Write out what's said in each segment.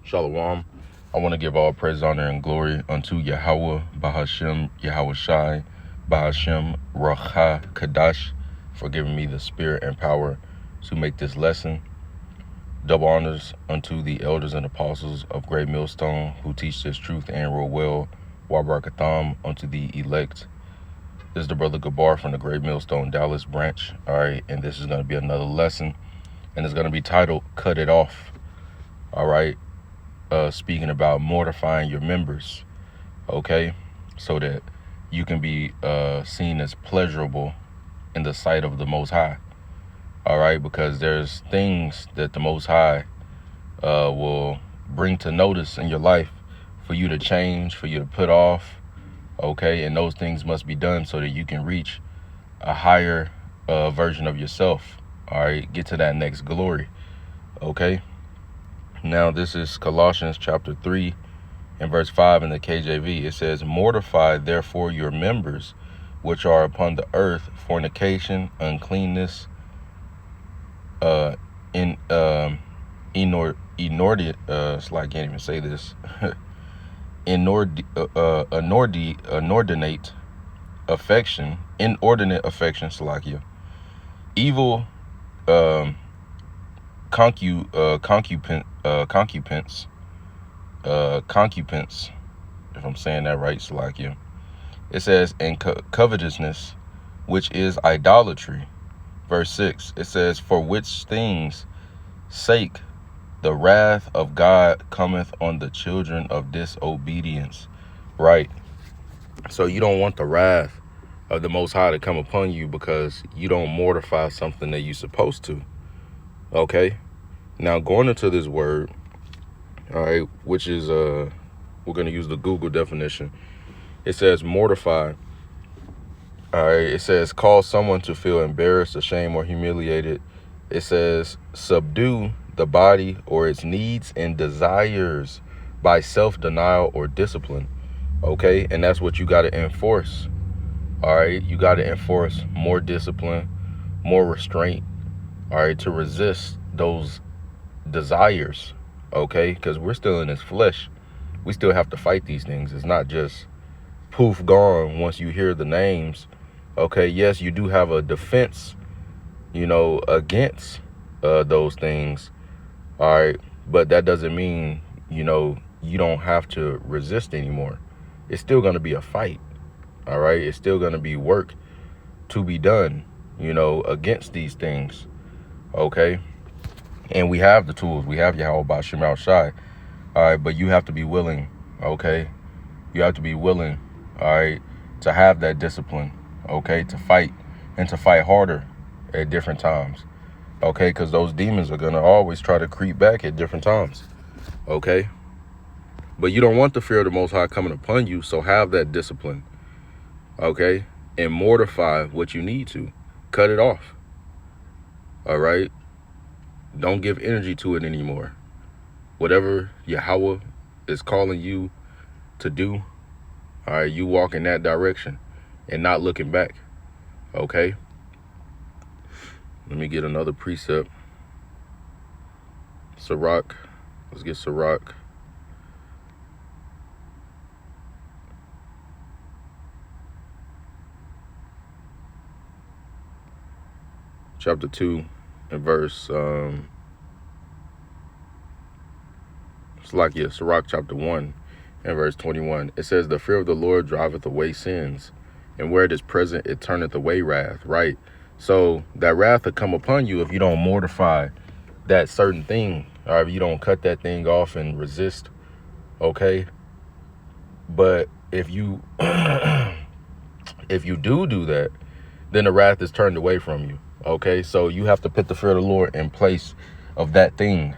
Shalom. I want to give all praise, honor, and glory unto Yahweh, Bahashem, Yahweh Shai, Bahashem, Racha, Kadash, for giving me the spirit and power to make this lesson. Double honors unto the elders and apostles of Great Millstone who teach this truth and rule well. Wabarakatham unto the elect. This is the brother Gabar from the Great Millstone Dallas branch. All right, and this is going to be another lesson, and it's going to be titled "Cut It Off." All right, speaking about mortifying your members, okay, so that you can be seen as pleasurable in the sight of the Most High. All right, because there's things that the Most High will bring to notice in your life for you to change, for you to put off. Okay, and those things must be done so that you can reach a higher version of yourself. All right, get to that next glory. Okay, now this is Colossians chapter 3 and verse 5 in the KJV. It says, "Mortify therefore your members which are upon the earth, fornication, uncleanness, inordinate, it's like I can't even say this, inordinate affection, Salakia, evil, concupence, if I'm saying that right, Salakia. It says, and covetousness, which is idolatry. Verse 6, it says, for which things sake the wrath of God cometh on the children of disobedience. Right. So you don't want the wrath of the Most High to come upon you because you don't mortify something that you're supposed to. Okay. Now going into this word, all right, which is, we're going to use the Google definition. It says mortify. All right. It says cause someone to feel embarrassed, ashamed, or humiliated. It says subdue the body or its needs and desires by self-denial or discipline. Okay, and that's what you got to enforce. All right, you got to enforce more discipline, more restraint, all right, to resist those desires. Okay, because we're still in this flesh. We still have to fight these things. It's not just poof gone once you hear the names. Okay, yes, you do have a defense, against those things. All right, but that doesn't mean, you don't have to resist anymore. It's still going to be a fight. All right, it's still going to be work to be done, against these things. Okay, and we have the tools. We have Yahweh Bashim Al Shai. All right, but you have to be willing. Okay, you have to be willing. All right, to have that discipline. Okay, to fight and to fight harder at different times. Okay, because those demons are going to always try to creep back at different times. Okay, but you don't want the fear of the Most High coming upon you, so have that discipline. Okay, and mortify what you need to. Cut it off. All right, don't give energy to it anymore. Whatever Yahweh is calling you to do, all right, you walk in that direction and not looking back. Okay. Let me get another precept. Sirach. Let's get Sirach. Chapter 2 and verse, Sirach chapter 1 and verse 21. It says, the fear of the Lord driveth away sins, and where it is present, it turneth away wrath. Right? So that wrath will come upon you if you don't mortify that certain thing, or if you don't cut that thing off and resist. Okay. But if you if you do that, then the wrath is turned away from you. Okay. So you have to put the fear of the Lord in place of that thing.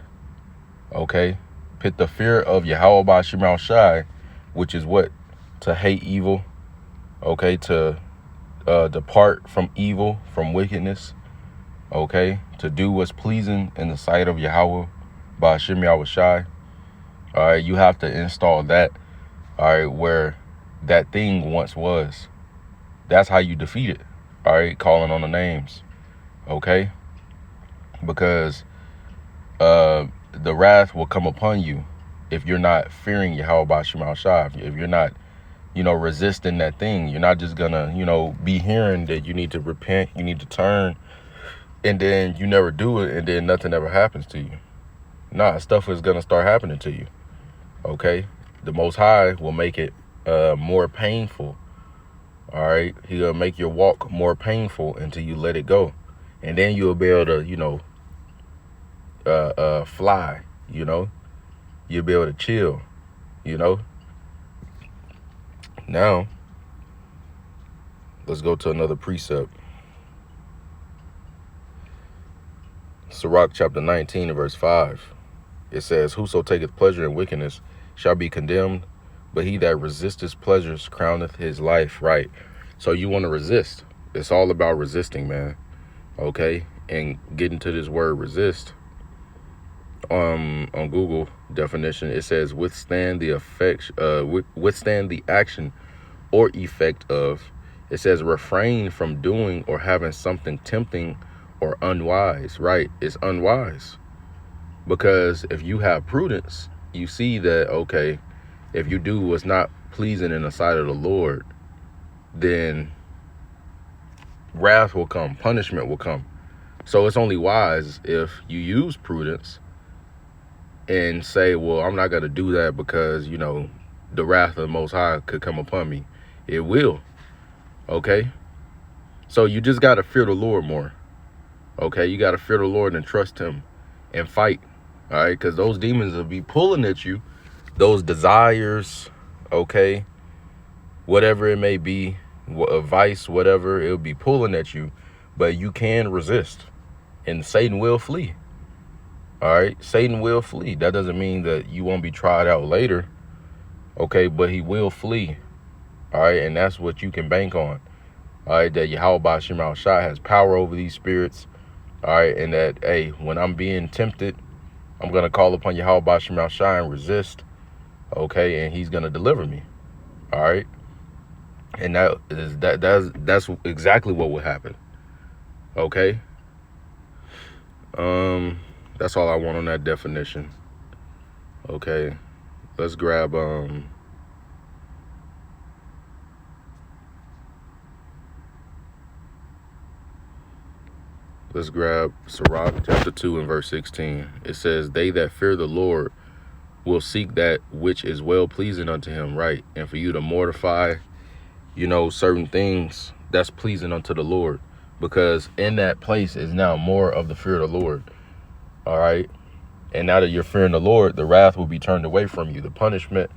Okay. Put the fear of Yahweh Bashim Al Shai, which is what? To hate evil. Okay. To depart from evil, from wickedness. Okay, to do what's pleasing in the sight of Yahweh by Hashem Yahweh Shai. All right, you have to install that. All right, where that thing once was. That's how you defeat it. All right, calling on the names. Okay, because the wrath will come upon you. if you're not fearing Yahweh Bashim Al Shai, if you're not, resisting that thing. You're not just gonna, be hearing that you need to repent, you need to turn, and then you never do it, and then nothing ever happens to you. Nah, stuff is gonna start happening to you. Okay? The Most High will make it more painful. All right? He'll make your walk more painful until you let it go. And then you'll be able to, fly, You'll be able to chill, Now, let's go to another precept. Sirach chapter 19 and verse 5. It says, whoso taketh pleasure in wickedness shall be condemned, but he that resisteth pleasures crowneth his life right. So you want to resist. It's all about resisting, man. Okay? And getting to this word resist. On Google definition, it says withstand the action or effect of. It says refrain from doing or having something tempting or unwise, right? It's unwise. Because if you have prudence, you see that, okay, if you do what's not pleasing in the sight of the Lord, then wrath will come, punishment will come. So it's only wise if you use prudence and say, well, I'm not going to do that because, the wrath of the Most High could come upon me. It will. Okay? So you just got to fear the Lord more. Okay? You got to fear the Lord and trust him and fight. All right? Because those demons will be pulling at you. Those desires, okay? Whatever it may be, a vice, whatever, it'll be pulling at you. But you can resist. And Satan will flee. All right, Satan will flee. That doesn't mean that you won't be tried out later. Okay, but he will flee. All right, and that's what you can bank on. All right, that Yahweh Bashim Al Shai has power over these spirits. All right, and that, hey, when I'm being tempted, I'm going to call upon Yahweh Bashim Al Shai and resist. Okay, and he's going to deliver me. All right, and that's exactly what will happen. Okay. That's all I want on that definition. Okay, let's grab Sirach chapter 2 and verse 16. It says, they that fear the Lord will seek that which is well pleasing unto him, right? And for you to mortify, certain things that's pleasing unto the Lord, because in that place is now more of the fear of the Lord. All right. And now that you're fearing the Lord, the wrath will be turned away from you. The punishment,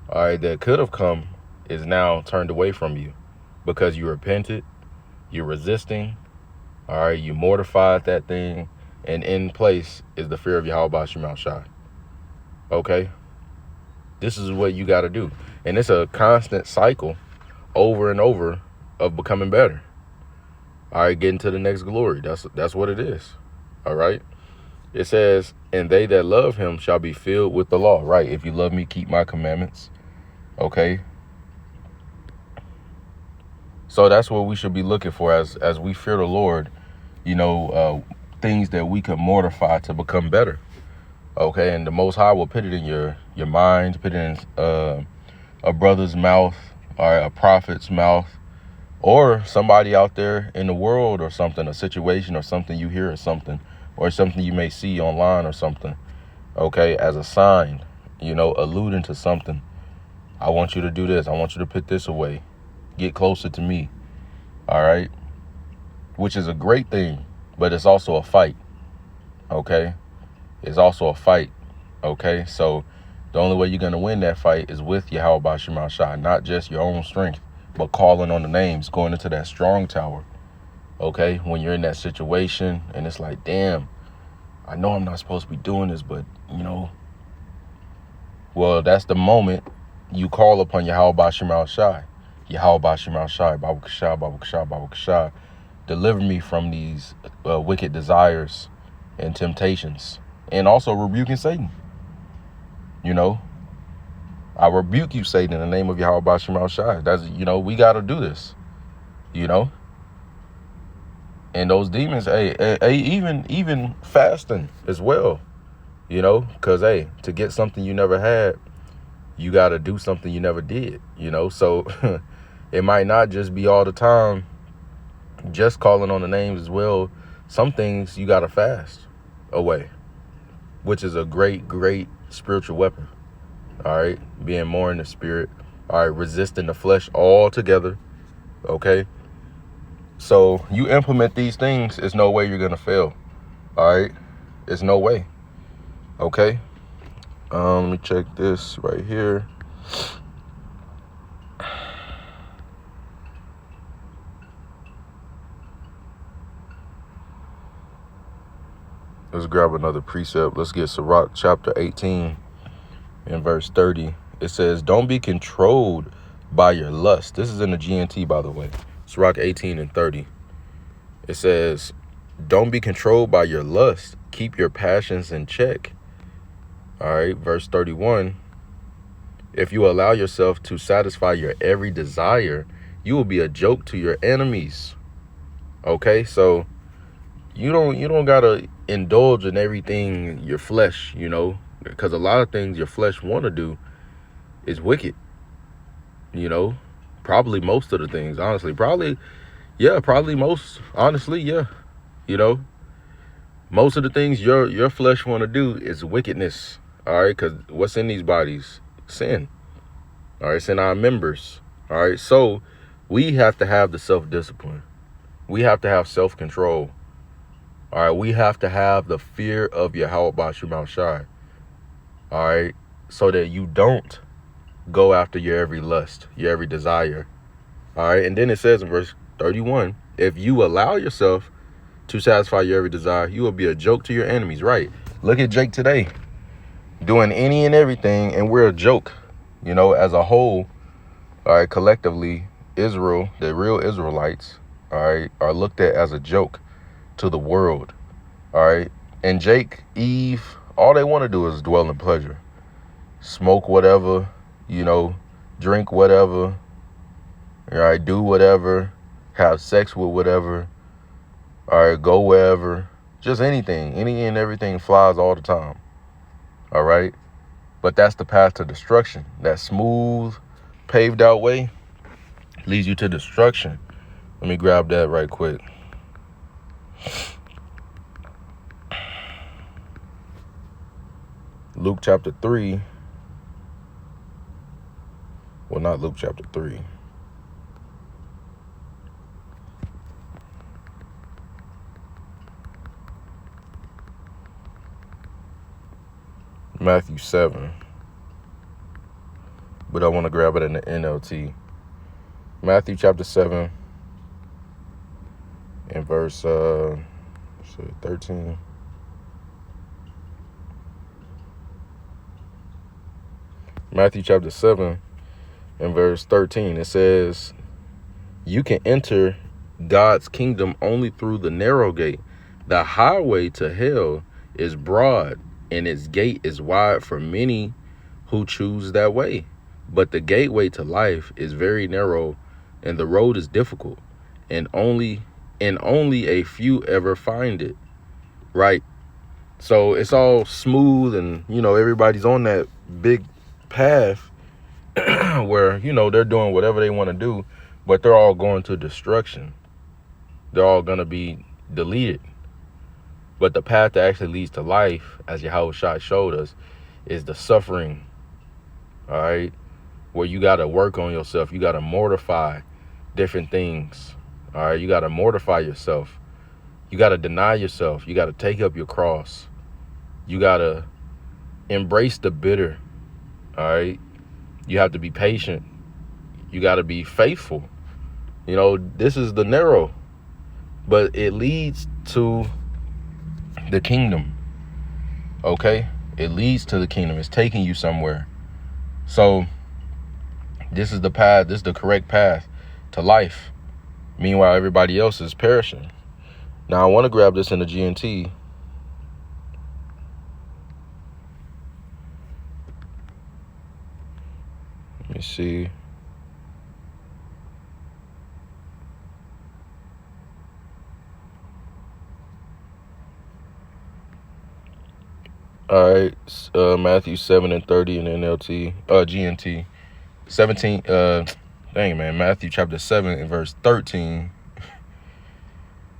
all right, that could have come is now turned away from you because you repented, you're resisting, all right, you mortified that thing, and in place is the fear of Yahweh Bashim Al Shai. Okay? This is what you got to do. And it's a constant cycle over and over of becoming better. All right, getting to the next glory. That's what it is. All right? It says, and they that love him shall be filled with the law. Right? If you love me, keep my commandments. Okay? So that's what we should be looking for as we fear the Lord, things that we can mortify to become better. Okay? And the Most High will put it in your mind, put it in a brother's mouth, or a prophet's mouth, or somebody out there in the world or something, a situation or something you hear or something you may see online or something, okay, as a sign, alluding to something. I want you to do this. I want you to put this away. Get closer to me. All right? Which is a great thing, but it's also a fight. Okay? It's also a fight. Okay? So the only way you're going to win that fight is with Yahweh Bashim Al Shai, not just your own strength, but calling on the names, going into that strong tower. Okay, when you're in that situation and it's like, damn, I know I'm not supposed to be doing this, but, well, that's the moment you call upon Yahweh Bashim Al Shai. Yahweh Bashim Al Shai, Babu Kashah, Babu Kashah, Babu Kashah. Deliver me from these wicked desires and temptations. And also rebuking Satan. I rebuke you, Satan, in the name of Yahweh Bashim Al Shai. That's, we got to do this, And those demons, even fasting as well, you know, because, hey, to get something you never had, you got to do something you never did, you know. So it might not just be all the time just calling on the names as well. Some things you got to fast away, which is a great, great spiritual weapon. All right. Being more in the spirit. All right. Resisting the flesh altogether. Okay. So you implement these things, there's no way you're going to fail. All right. There's no way. Okay. Let me check this right here. Let's grab another precept. Let's get Sirach chapter 18 and verse 30. It says, don't be controlled by your lust. This is in the GNT, by the way. Sirach 18 and 30. It says, don't be controlled by your lust. Keep your passions in check. All right. Verse 31. If you allow yourself to satisfy your every desire, you will be a joke to your enemies. Okay. So you don't gotta indulge in everything your flesh, you know, because a lot of things your flesh want to do is wicked, you know. Probably most of the things, honestly. Probably most, honestly, yeah. You know, most of the things your flesh want to do is wickedness. All right, because what's in these bodies? Sin. All right, it's in our members. All right, so we have to have the self-discipline. We have to have self-control. All right, we have to have the fear of Yahweh Bashim Shai. All right, so that you don't go after your every lust, your every desire. All right, and then it says in verse 31, if you allow yourself to satisfy your every desire, you will be a joke to your enemies. Right. Look at Jake today, doing any and everything, and we're a joke, you know, as a whole. All right, collectively, Israel, the real Israelites, all right, are looked at as a joke to the world. All right, and Jake, Eve, all they want to do is dwell in pleasure, smoke whatever, you know, drink whatever, all right, do whatever, have sex with whatever, all right, go wherever, just anything, any and everything flies all the time. All right, but that's the path to destruction. That smooth, paved out way leads you to destruction. Let me grab that right quick. Luke chapter 3. Well, not Luke chapter 3. Matthew 7. But I want to grab it in the NLT. Matthew chapter 7 and verse 13. Matthew chapter 7 and verse 13. It says, you can enter God's kingdom only through the narrow gate. The highway to hell is broad, and its gate is wide for many who choose that way. But the gateway to life is very narrow, and the road is difficult, and only a few ever find it. Right? So it's all smooth, and, you know, everybody's on that big path where, you know, they're doing whatever they want to do, but they're all going to destruction. They're all going to be deleted. But the path that actually leads to life, as Yahweh Shai showed us, is the suffering. All right, where you got to work on yourself. You got to mortify different things. All right, you got to mortify yourself. You got to deny yourself. You got to take up your cross. You got to embrace the bitter. All right, you have to be patient. You got to be faithful. You know, this is the narrow, but it leads to the kingdom. Okay, it leads to the kingdom. It's taking you somewhere. So this is the path. This is the correct path to life. Meanwhile, everybody else is perishing. Now I want to grab this in the GNT. Let me see. All right, Matthew 7:30 in NLT, GNT, 17. Dang man, Matthew chapter 7 and verse 13.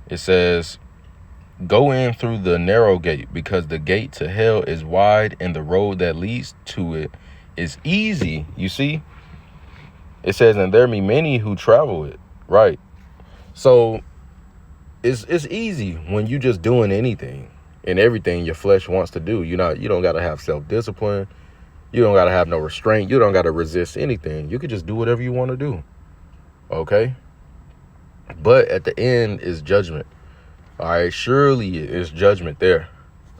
It says, "Go in through the narrow gate, because the gate to hell is wide, and the road that leads to it is easy." You see, it says, "And there be many who travel it." Right. So it's easy when you just doing anything and everything your flesh wants to do. You don't got to have self-discipline. You don't got to have no restraint. You don't got to resist anything. You can just do whatever you want to do. Okay? But at the end is judgment. All right? Surely is judgment there.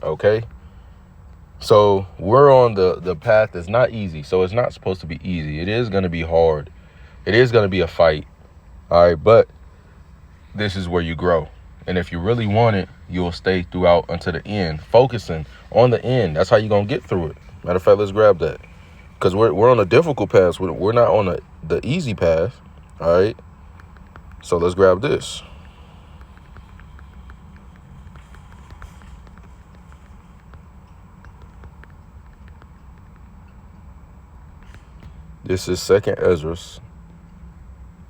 Okay? So we're on the path that's not easy. So it's not supposed to be easy. It is going to be hard. It is going to be a fight. All right? But this is where you grow. And if you really want it, you'll stay throughout until the end, focusing on the end. That's how you're going to get through it. Matter of fact, let's grab that. Because we're on a difficult path. We're not on the easy path. All right. So let's grab this. This is 2nd Ezra,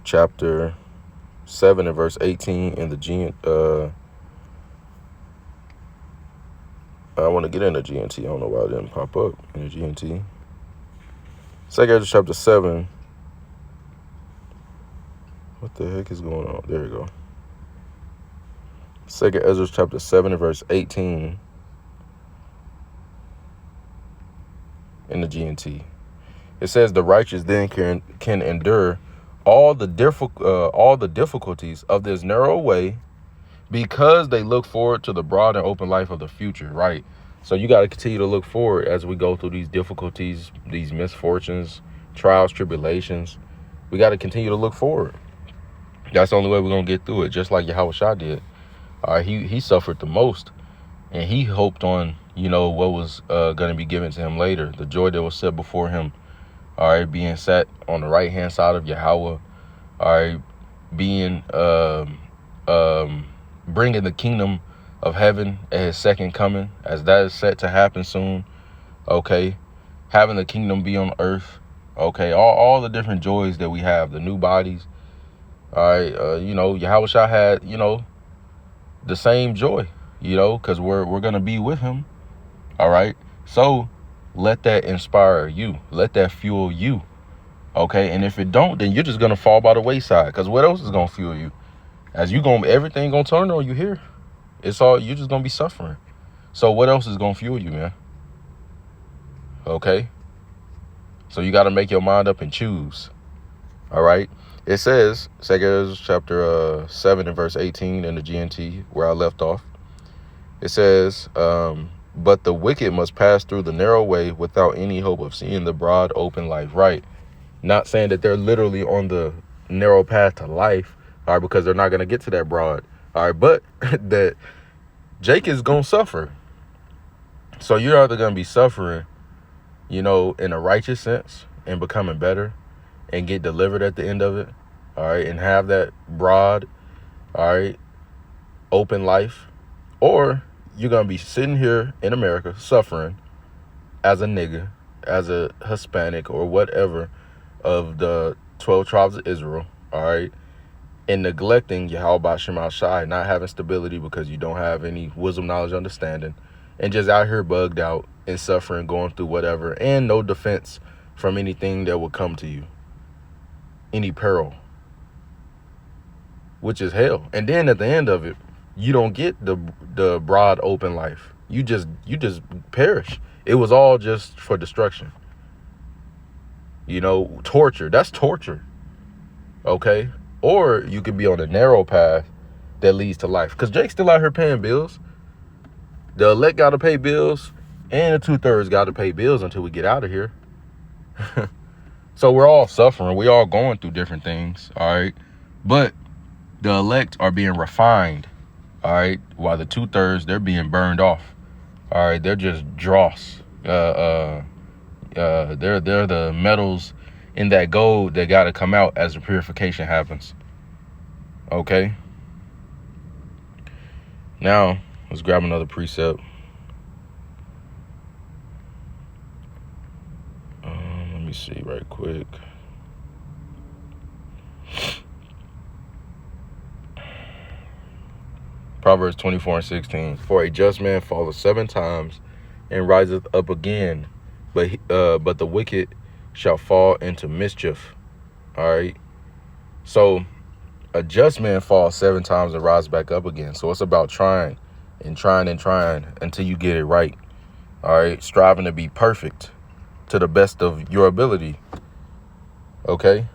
chapter 7 and verse 18 in the I want to get in the GNT. I don't know why it didn't pop up in the GNT. 2nd Ezra chapter 7. What the heck is going on? There we go. 2nd Ezra chapter 7 and verse 18 in the GNT. It says, "The righteous then can endure all the difficulties of this narrow way, because they look forward to the broad and open life of the future." Right. So you got to continue to look forward as we go through these difficulties, these misfortunes, trials, tribulations. We got to continue to look forward. That's the only way we're going to get through it. Just like Yahushua did. He suffered the most, and he hoped on, what was going to be given to him later. The joy that was set before him. All right. Being sat on the right hand side of Yahweh. All right. Being, bringing the kingdom of heaven at his second coming, as that is set to happen soon. Okay. Having the kingdom be on earth. Okay. All the different joys that we have, the new bodies. All right. Yahushua had, the same joy, because we're going to be with him. All right. So let that inspire you. Let that fuel you. Okay. And if it don't, then you're just going to fall by the wayside, because what else is going to fuel you? As everything going to turn on you here. You're just going to be suffering. So what else is going to fuel you, man? Okay. So you got to make your mind up and choose. All right. It says, 2nd Ezra chapter 7 and verse 18 in the GNT, where I left off. It says, "But the wicked must pass through the narrow way without any hope of seeing the broad open life." Right. Not saying that they're literally on the narrow path to life, all right, because they're not going to get to that broad. All right. But that Jake is going to suffer. So you're either going to be suffering, in a righteous sense and becoming better and get delivered at the end of it. All right. And have that broad, all right, open life. Or you're going to be sitting here in America suffering as a nigga, as a Hispanic or whatever of the 12 tribes of Israel. All right. And neglecting Yahweh Shema Shai, not having stability because you don't have any wisdom, knowledge, understanding, and just out here bugged out and suffering, going through whatever, and no defense from anything that will come to you, any peril, which is hell. And then at the end of it, you don't get the broad open life. You just perish. It was all just for destruction. Torture. That's torture. Okay. Or you could be on a narrow path that leads to life. Because Jake's still out here paying bills. The elect got to pay bills. And the 2/3 got to pay bills until we get out of here. So we're all suffering. We all going through different things. All right. But the elect are being refined. All right. While the 2/3, they're being burned off. All right. They're just dross. They're the metals in that gold that got to come out as the purification happens. Okay. Now, let's grab another precept. me see right quick. Proverbs 24:16. For a just man falleth 7 times and riseth up again, but the wicked shall fall into mischief. All right. So a just man falls 7 times and rises back up again. So it's about trying and trying and trying until you get it right. All right. Striving to be perfect to the best of your ability. Okay.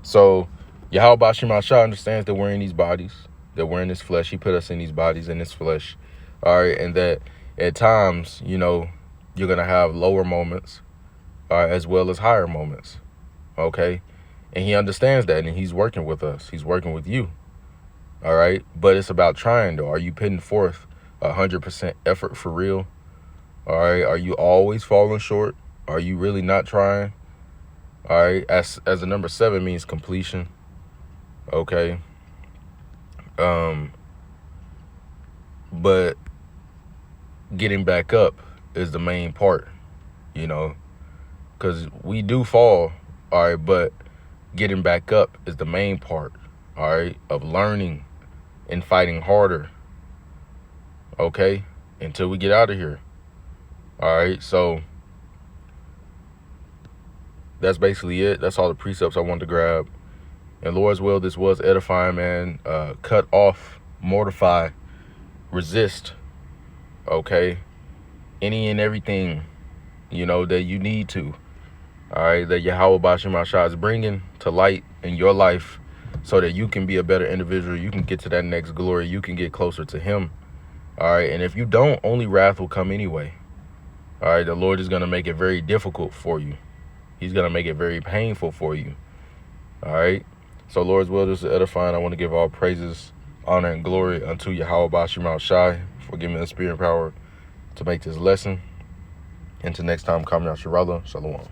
So Yahweh Shema Shah understands that we're in these bodies, that we're in this flesh. He put us in these bodies, in this flesh. All right. And that at times, you know, you're going to have lower moments, as well as higher moments. Okay. And he understands that, and he's working with us. He's working with you. All right. But it's about trying, though. Are you putting forth 100% effort for real? All right. Are you always falling short? Are you really not trying? All right. As the number 7 means completion. Okay. But getting back up is the main part, you know, because we do fall. All right. But getting back up is the main part. All right. Of learning and fighting harder. Okay. Until we get out of here. All right. So that's basically it. That's all the precepts I wanted to grab. And Lord's will, this was edifying, man. Cut off, mortify, resist, okay? Any and everything, you know, that you need to, all right, that Yahweh Bashim Ashah is bringing to light in your life so that you can be a better individual. You can get to that next glory. You can get closer to him, all right? And if you don't, only wrath will come anyway, all right? The Lord is going to make it very difficult for you. He's going to make it very painful for you, all right? So Lord's will, this is edifying. I want to give all praises, honor, and glory unto Yahweh Bashim Shai for giving me the spirit and power to make this lesson. Until next time, Kamya Shirallah. Shalom.